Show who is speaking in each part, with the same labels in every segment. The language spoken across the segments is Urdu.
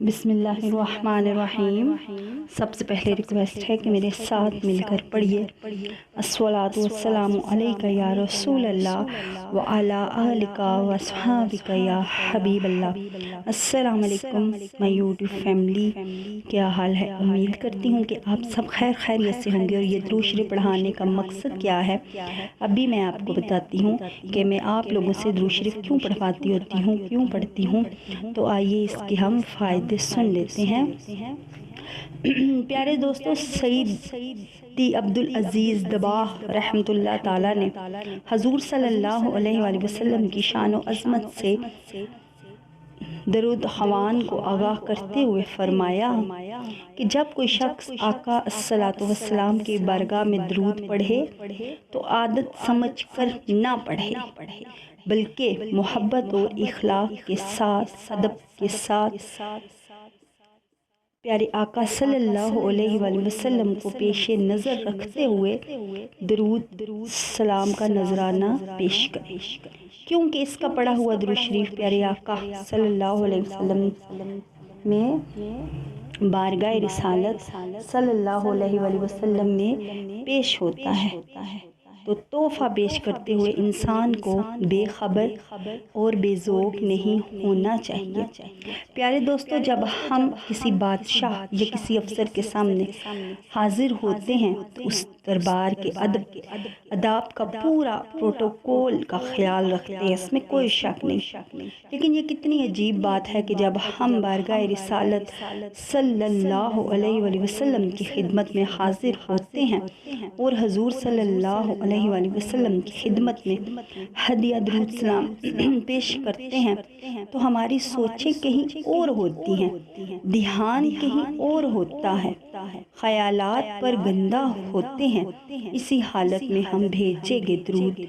Speaker 1: بسم اللہ الرحمن الرحیم۔ سب سے پہلے ریکویسٹ ہے کہ میرے ساتھ مل کر پڑھیے الصلاۃ والسلام علیک یا رسول اللہ وعلی آلک واصحابک یا حبیب اللہ۔ السلام علیکم مائی یوٹیوب فیملی، کیا حال ہے؟ امید کرتی ہوں کہ آپ سب خیریت سے ہوں گے۔ اور یہ درود شریف پڑھانے کا مقصد کیا ہے ابھی میں آپ کو بتاتی ہوں کہ میں آپ لوگوں سے درود شریف کیوں پڑھواتی ہوتی ہوں، کیوں پڑھتی ہوں۔ تو آئیے اس کے ہم فائدے سن لیتے ہیں۔ پیارے دوستو، سیدی عبدالعزیز دباغ رحمۃ اللہ تعالیٰ نے حضور صلی اللہ علیہ وآلہ وسلم کی شان و عظمت سے درود خوان کو آگاہ کرتے ہوئے فرمایا کہ جب کوئی شخص آقا الصلاۃ والسلام کی بارگاہ میں درود پڑھے تو عادت سمجھ کر نہ پڑھے، بلکہ محبت اور اخلاق کے ساتھ، ادب کے ساتھ پیارے آقا صلی اللہ علیہ وآلہ وسلم کو پیش نظر رکھتے ہوئے درود سلام کا نذرانہ پیش کرے، کیونکہ اس کا پڑھا ہوا درود شریف پیارے آقا صلی اللہ علیہ وسلم میں بارگاہ رسالت صلی اللہ علیہ وآلہ وسلم میں پیش ہوتا ہے، تو تحفہ پیش کرتے ہوئے انسان کو بے خبر اور بے ذوق نہیں ہونا چاہیے۔ پیارے دوستو، جب ہم کسی بادشاہ یا کسی افسر کے سامنے حاضر ہوتے ہیں تو اس دربار کے آداب کا پورا پروٹوکول کا خیال رکھتے ہیں، اس میں کوئی شک نہیں۔ لیکن یہ کتنی عجیب بات ہے کہ جب ہم بارگاہ رسالت صلی اللہ علیہ وآلہ وسلم کی خدمت میں حاضر ہوتے ہیں اور حضور صلی اللہ علیہ وآلہ وسلم کی خدمت میں ہدیہ درود سلام پیش کرتے ہیں تو ہماری سوچیں کہیں اور ہوتی ہیں، دھیان کہیں اور ہوتا ہے، خیالات پر گندہ ہوتے ہیں۔ اسی حالت میں ہم بھیجے گئے درود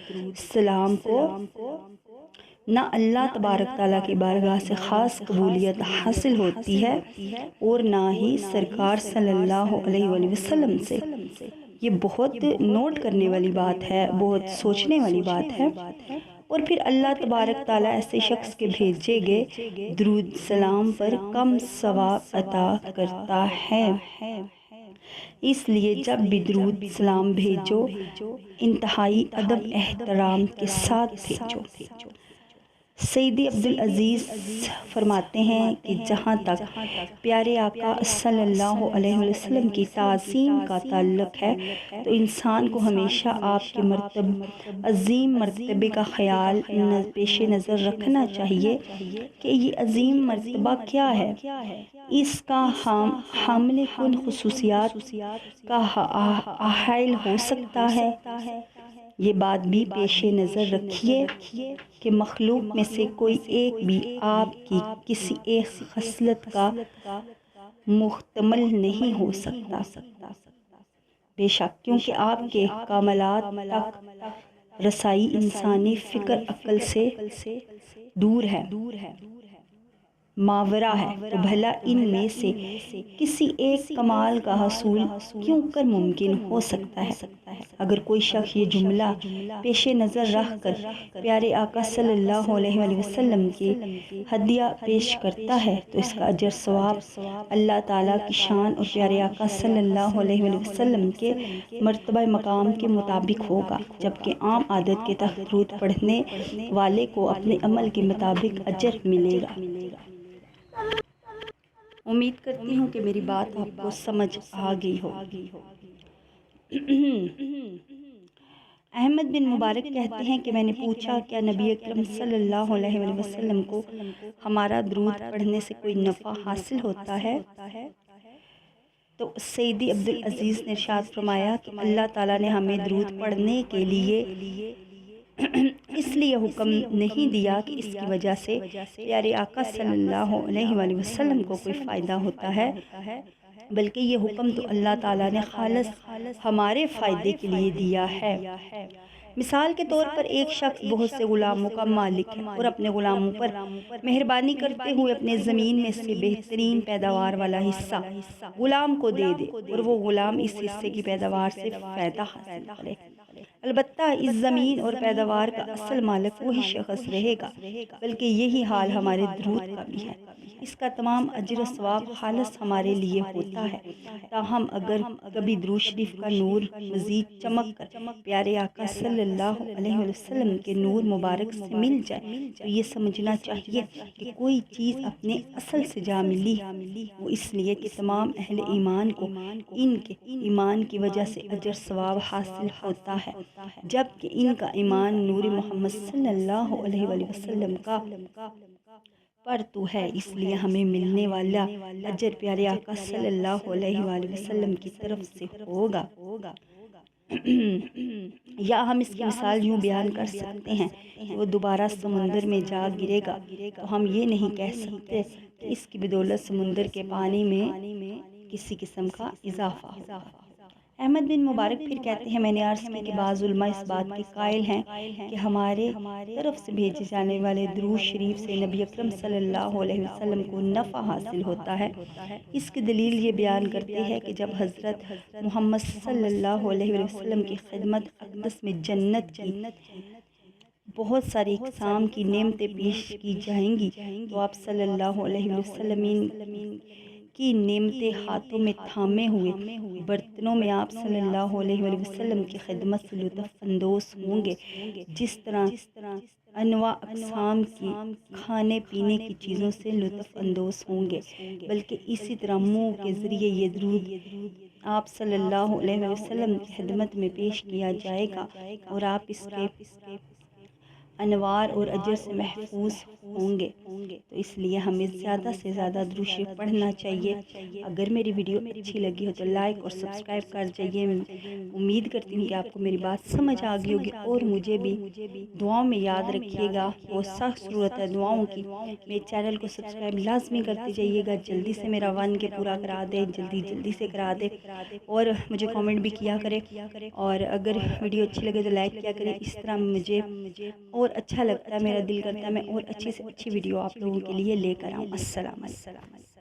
Speaker 1: سلام کو نہ اللہ تبارک تعالیٰ کی بارگاہ سے خاص قبولیت حاصل ہوتی ہے اور نہ ہی سرکار صلی اللہ علیہ وآلہ وسلم سے۔ یہ بہت نوٹ کرنے والی بات ہے، بہت سوچنے والی بات ہے۔ اور پھر اللہ تبارک تعالیٰ ایسے شخص کے بھیجے گئے درود سلام پر کم ثواب عطا کرتا ہے۔ اس لیے جب بھی درود سلام بھیجو، انتہائی ادب احترام کے ساتھ بھیجو۔ سیدی عبدالعزیز فرماتے ہیں کہ جہاں تک پیارے آقا صلی اللہ علیہ وسلم کی تعظیم کا تعلق ہے تو انسان کو ہمیشہ آپ کے عظیم مرتبے کا خیال پیش نظر رکھنا چاہیے کہ یہ عظیم مرتبہ کیا ہے، اس کا حامل کن خصوصیات کا حائل ہو سکتا ہے۔ یہ بات بھی پیش نظر رکھیے کہ مخلوق میں سے کوئی ایک بھی آپ کی کسی ایک خصلت کا مکتمل نہیں ہو سکتا، بے شک، کیونکہ آپ کے کمالات تک رسائی انسانی فکر عقل سے دور ہے، ماورا ہے، تو بھلا ان میں سے کسی ایک کمال کا حصول کیوں کر ممکن ہو سکتا ہے۔ اگر کوئی شخص یہ جملہ پیش نظر رکھ کر پیارے آقا صلی اللہ علیہ وآلہ وسلم کی ہدیہ پیش کرتا ہے تو اس کا اجر ثواب اللہ تعالیٰ کی شان اور پیارے آقا صلی اللہ علیہ وآلہ وسلم کے مرتبہ مقام کے مطابق ہوگا، جبکہ عام عادت کے تحت درود پڑھنے والے کو اپنے عمل کے مطابق اجر ملے گا۔ امید کرتی ہوں کہ میری بات آپ کو سمجھ آ گئی ہوگی۔ احمد بن مبارک کہتے ہیں کہ میں نے پوچھا کیا نبی اکرم صلی اللہ علیہ وآلہ وسلم کو ہمارا درود پڑھنے سے کوئی نفع حاصل ہوتا ہے؟ تو سیدی عبدالعزیز نے ارشاد فرمایا کہ اللہ تعالیٰ نے ہمیں درود پڑھنے کے لیے اس لیے حکم نہیں دیا کہ اس کی وجہ سے پیارے آقا صلی اللہ علیہ وآلہ وسلم کو کوئی فائدہ ہوتا ہے، بلکہ یہ حکم تو اللہ تعالیٰ نے خالص ہمارے فائدے کے لیے دیا ہے۔ مثال کے طور پر ایک شخص بہت سے غلاموں کا مالک ہے اور اپنے غلاموں پر مہربانی کرتے ہوئے اپنے زمین میں سے بہترین پیداوار والا حصہ غلام کو دے دے اور وہ غلام اس حصے کی پیداوار سے فائدہ حاصل کرے۔ البتہ اس زمین اور پیداوار کا اصل مالک وہی شخص رہے گا، بلکہ یہی حال ہمارے درود کا بھی ہے۔ اس کا تمام اجر و ثواب خالص ہمارے لیے ہوتا ہے۔ تاہم اگر کبھی درود شریف کا نور مزید چمک کر پیارے آقا صلی اللہ علیہ وسلم کے نور مبارک سے مل جائے تو یہ سمجھنا چاہیے کہ کوئی چیز اپنے اصل سے جا ملی، وہ اس لیے کہ تمام اہل ایمان کو ان کے ایمان کی وجہ سے اجر ثواب حاصل ہوتا ہے، جبکہ ان کا ایمان نور محمد صلی اللہ علیہ وآلہ وسلم کا پر تو ہے، اس لیے ہمیں ملنے والا اجر پیارے آقا صلی اللہ علیہ وآلہ وسلم کی طرف سے ہوگا۔ یا ہم اس کی مثال یوں بیان کر سکتے ہیں کہ وہ دوبارہ سمندر میں جا گرے گا تو ہم یہ نہیں کہہ سکتے کہ اس کی بدولت سمندر کے پانی میں کسی قسم کا اضافہ ہوگا۔ احمد بن مبارک پھر کہتے ہیں، میں نے عرض کی کہ بعض علماء اس بات کے قائل ہیں کہ ہمارے طرف سے بھیجے جانے والے درود شریف سے نبی اکرم صلی اللہ علیہ وسلم کو نفع حاصل ہوتا ہے۔ اس کی دلیل یہ بیان کرتے ہیں کہ جب حضرت محمد صلی اللہ علیہ وسلم کی خدمت اقدس میں جنت کی بہت ساری اقسام کی نعمتیں پیش کی جائیں گی تو آپ صلی اللہ علیہ وسلم کی نعمتیں ہاتھوں میں تھامے ہوئے برتنوں میں آپ صلی اللہ علیہ وآلہ وسلم کی خدمت سے لطف اندوز ہوں گے، جس طرح انواع اقسام کی کھانے پینے کی چیزوں سے لطف اندوز ہوں گے، بلکہ اسی طرح منہ کے ذریعے یہ درود آپ صلی اللہ علیہ وسلم کی خدمت میں پیش کیا جائے گا اور آپ اس کے انوار اور اجر سے محفوظ ہوں گے۔ تو اس لیے ہمیں زیادہ سے زیادہ درود شریف پڑھنا چاہیے۔ اگر میری ویڈیو اچھی لگی ہو تو لائک اور سبسکرائب کر جائیے۔ امید کرتی ہوں کہ آپ کو میری بات سمجھ آ گئی ہوگی اور مجھے بھی دعاؤں میں یاد رکھیے گا، بہت سخت ضرورت ہے دعاؤں کی۔ میرے چینل کو سبسکرائب لازمی کرتے جائیے گا، جلدی سے میرا 1 کے پورا کرا دے، جلدی سے کرا دے اور مجھے کامنٹ بھی کیا کرے، اور اگر ویڈیو اچھی لگے تو لائک کیا کرے۔ اس طرح مجھے اور اچھا لگتا ہے، میرا دل کرتا ہے میں اور اچھی سے اچھی ویڈیو آپ لوگوں کے لیے لے کر آؤں۔ السلام علیکم۔